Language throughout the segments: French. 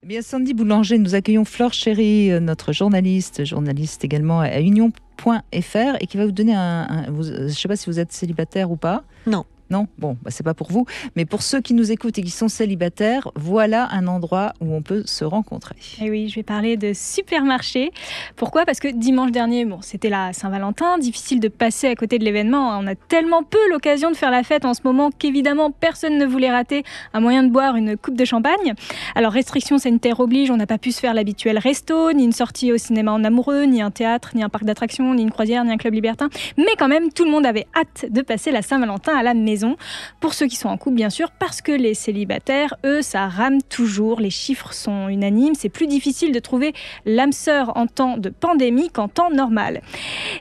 Eh bien, Sandy Boulanger, nous accueillons Flore Chéry, notre journaliste également à union.fr et qui va vous donner je ne sais pas si vous êtes célibataire ou pas. Non. Non, bon, c'est pas pour vous. Mais pour ceux qui nous écoutent et qui sont célibataires, voilà un endroit où on peut se rencontrer. Et oui, je vais parler de supermarché. Pourquoi ? Parce que dimanche dernier, c'était la Saint-Valentin, difficile de passer à côté de l'événement. On a tellement peu l'occasion de faire la fête en ce moment qu'évidemment personne ne voulait rater un moyen de boire une coupe de champagne. Alors restrictions sanitaires obligent, on n'a pas pu se faire l'habituel resto, ni une sortie au cinéma en amoureux, ni un théâtre, ni un parc d'attractions, ni une croisière, ni un club libertin. Mais quand même, tout le monde avait hâte de passer la Saint-Valentin à la maison. Pour ceux qui sont en couple, bien sûr, parce que les célibataires, eux, ça rame toujours. Les chiffres sont unanimes. C'est plus difficile de trouver l'âme sœur en temps de pandémie qu'en temps normal.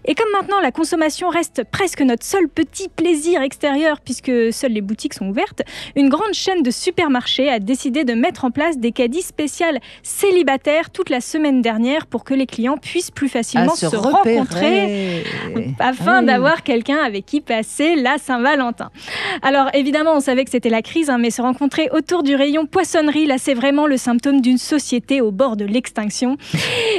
Et comme maintenant, la consommation reste presque notre seul petit plaisir extérieur, puisque seules les boutiques sont ouvertes, une grande chaîne de supermarchés a décidé de mettre en place des caddies spéciales célibataires toute la semaine dernière pour que les clients puissent plus facilement se rencontrer afin d'avoir quelqu'un avec qui passer la Saint-Valentin. Alors évidemment, on savait que c'était la crise, mais se rencontrer autour du rayon poissonnerie, là c'est vraiment le symptôme d'une société au bord de l'extinction.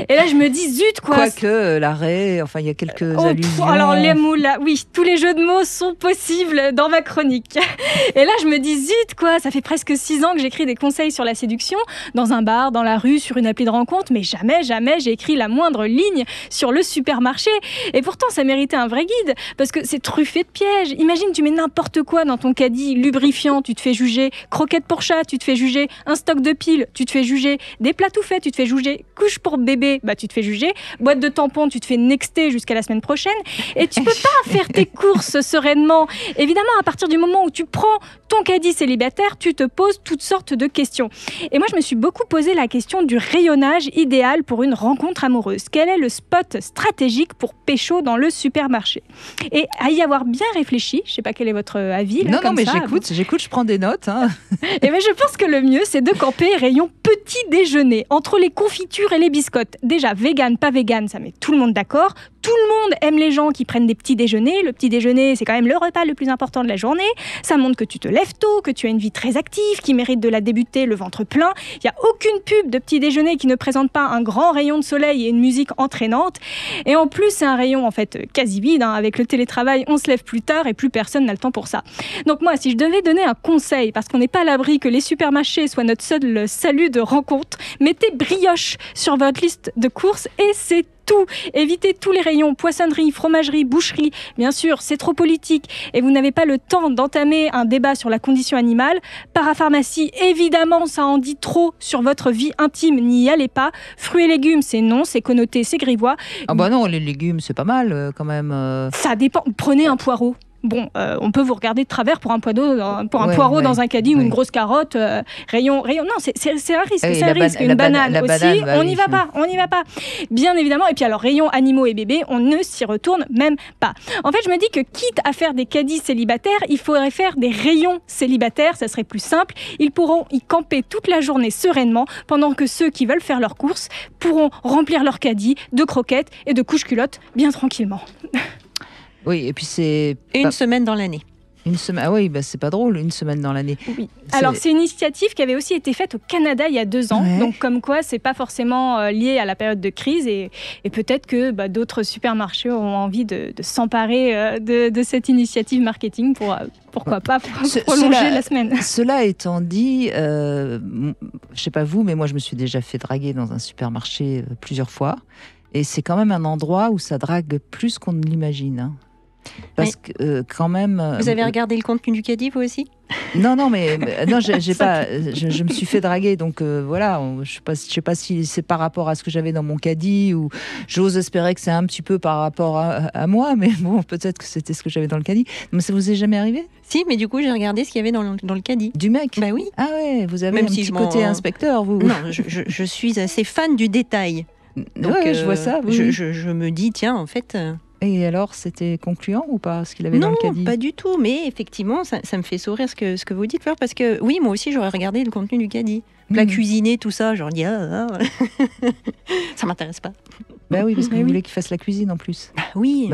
Et là je me dis zut quoi. Quoique l'arrêt, enfin il y a quelques allusions. Alors les mots là, oui, tous les jeux de mots sont possibles dans ma chronique. Et là je me dis zut quoi, ça fait presque 6 ans que j'écris des conseils sur la séduction, dans un bar, dans la rue, sur une appli de rencontre, mais jamais j'ai écrit la moindre ligne sur le supermarché. Et pourtant ça méritait un vrai guide, parce que c'est truffé de pièges. Imagine, tu mets n'importe quoi dans ton caddie, lubrifiant, tu te fais juger, croquettes pour chat, tu te fais juger, un stock de piles, tu te fais juger, des plats tout faits, tu te fais juger, couche pour bébé, tu te fais juger, boîte de tampons, tu te fais nexter jusqu'à la semaine prochaine, et tu peux pas faire tes courses sereinement. Évidemment, à partir du moment où tu prends ton caddie célibataire, tu te poses toutes sortes de questions. Et moi, je me suis beaucoup posé la question du rayonnage idéal pour une rencontre amoureuse. Quel est le spot stratégique pour pécho dans le supermarché ? Et à y avoir bien réfléchi, je sais pas quel est votre avis. Non, mais j'écoute, je prends des notes. Et je pense que le mieux, c'est de camper rayon petit déjeuner, entre les confitures et les biscottes. Déjà, vegan, pas vegan, ça met tout le monde d'accord. Tout le monde aime les gens qui prennent des petits déjeuners. Le petit déjeuner, c'est quand même le repas le plus important de la journée. Ça montre que tu te lèves tôt, que tu as une vie très active, qui mérite de la débuter le ventre plein. Il n'y a aucune pub de petit déjeuner qui ne présente pas un grand rayon de soleil et une musique entraînante. Et en plus, c'est un rayon en fait quasi vide. Avec le télétravail, on se lève plus tard et plus personne n'a le temps pour ça. Donc moi, si je devais donner un conseil, parce qu'on n'est pas à l'abri que les supermarchés soient notre seul salut de rencontre, mettez brioche sur votre liste de courses et c'est tout. Évitez tous les rayons, poissonnerie, fromagerie, boucherie. Bien sûr, c'est trop politique et vous n'avez pas le temps d'entamer un débat sur la condition animale. Parapharmacie, évidemment, ça en dit trop sur votre vie intime, n'y allez pas. Fruits et légumes, c'est non, c'est connoté, c'est grivois. Ah non, les légumes, c'est pas mal quand même. Ça dépend. Prenez un poireau. Bon, on peut vous regarder de travers pour un poireau dans un caddie ou une grosse carotte, rayon. Non, c'est un risque. C'est un risque. Une banane aussi. On n'y va pas. Bien évidemment. Et puis alors, rayon animaux et bébés, on ne s'y retourne même pas. En fait, je me dis que quitte à faire des caddies célibataires, il faudrait faire des rayons célibataires. Ça serait plus simple. Ils pourront y camper toute la journée sereinement, pendant que ceux qui veulent faire leurs courses pourront remplir leur caddie de croquettes et de couches-culottes bien tranquillement. Oui, et puis c'est... Une semaine dans l'année. Une semaine, c'est pas drôle, une semaine dans l'année. Oui. Alors, c'est une initiative qui avait aussi été faite au Canada il y a 2 ans. Ouais. Donc, comme quoi, c'est pas forcément lié à la période de crise. Et peut-être que d'autres supermarchés auront envie de s'emparer de cette initiative marketing pour... Pourquoi pas prolonger la semaine. Cela étant dit, je sais pas vous, mais moi, je me suis déjà fait draguer dans un supermarché plusieurs fois. Et c'est quand même un endroit où ça drague plus qu'on ne l'imagine. Parce que quand même... Vous avez regardé le contenu du caddie, vous aussi ? Non, j'ai pas. Je me suis fait draguer, donc voilà. Je sais pas si c'est par rapport à ce que j'avais dans mon caddie ou j'ose espérer que c'est un petit peu par rapport à moi, mais bon, peut-être que c'était ce que j'avais dans le caddie. Mais ça vous est jamais arrivé ? Si, mais du coup, j'ai regardé ce qu'il y avait dans le caddie. Du mec ? Bah oui. Ah ouais, vous avez même un petit côté inspecteur, vous. Non, je suis assez fan du détail. Donc, je vois ça. Oui. Je me dis, tiens, en fait. Et alors, c'était concluant ou pas ce qu'il avait dans le caddie ? Non, pas du tout. Mais effectivement, ça me fait sourire ce que vous dites, Fleur, parce que oui, moi aussi, j'aurais regardé le contenu du caddie. Plat cuisiné, tout ça, genre, ça m'intéresse pas. Bah oui, parce que vous voulez qu'il fasse la cuisine en plus. Oui,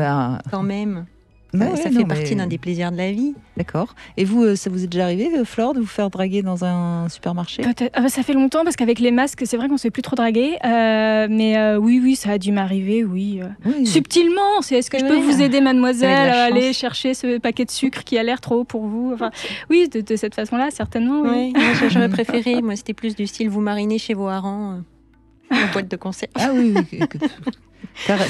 quand même. Ça fait partie d'un des plaisirs de la vie. D'accord. Et vous, ça vous est déjà arrivé, Flore, de vous faire draguer dans un supermarché? Peut-être. Ça fait longtemps parce qu'avec les masques, c'est vrai qu'on ne se fait plus trop draguer. Mais oui, ça a dû m'arriver, oui. Subtilement, est-ce que je peux vous aider, mademoiselle, à aller chercher ce paquet de sucre qui a l'air trop haut pour vous? Enfin, oui, de cette façon-là, certainement. Oui. Moi, j'aurais préféré. Moi, c'était plus du style vous marinez chez vos harengs en boîte de conserve. Ah oui.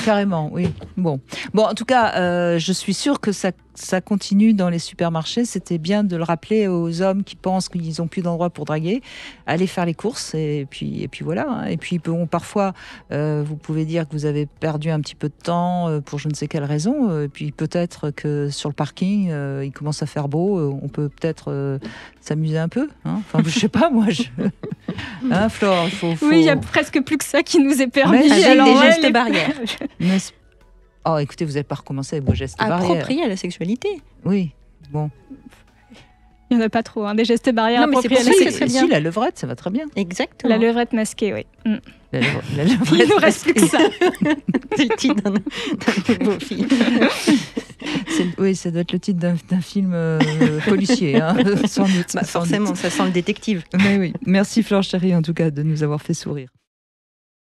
Carrément, oui. Bon, en tout cas, je suis sûre que ça continue dans les supermarchés. C'était bien de le rappeler aux hommes qui pensent qu'ils n'ont plus d'endroit pour draguer. Allez faire les courses et puis voilà. Hein. Et puis parfois, vous pouvez dire que vous avez perdu un petit peu de temps pour je ne sais quelle raison. Et puis peut-être que sur le parking, il commence à faire beau. On peut peut-être s'amuser un peu. Hein. Enfin, je sais pas, moi. Hein, Flore, Oui, il y a presque plus que ça qui nous est permis. Avec des gestes barrières. Oh, écoutez, vous n'avez pas recommencé avec vos gestes barrières. Appropriés à la sexualité. Oui, bon. Il n'y en a pas trop, des gestes barrières appropriés à la sexualité. Si, la levrette, ça va très bien. Exactement. La levrette masquée, oui. La levrette il ne reste plus que ça. C'est le titre d'un nouveau film. Oui, ça doit être le titre d'un film policier, hein, sans doute. Forcément, ça sent le détective. Mais oui, merci Flore Chéri, en tout cas, de nous avoir fait sourire.